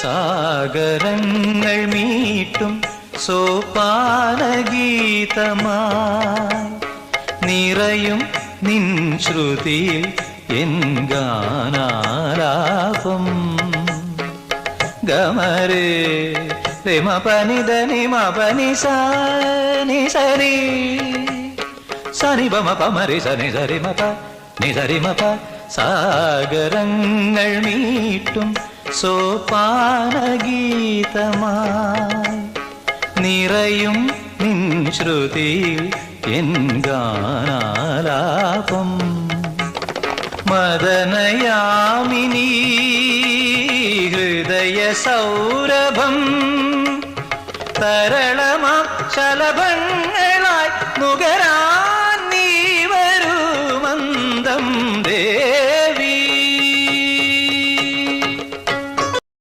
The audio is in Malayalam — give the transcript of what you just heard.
സാഗരങ്ങൾ മീട്ടും സോപാനഗീതമായി നിറയും നിൻ ശ്രുതിയിൽ എൻ ഗാനാലാപം. ഗമരേ രമ പനി ധനി മ പനി സനി സരി സനി ബമ പമരി സനി സരി മപ നി സരി മപ. സാഗരങ്ങൾ മീട്ടും സോപാനഗീതമായി നിറയും നിൻ ശ്രുതിയിൽ എൻ ഗാനാലാപം. മദനയാമിനീ ഹൃദയ സൗരഭം തരളമാം ശലഭങ്ങളായി നുകരാ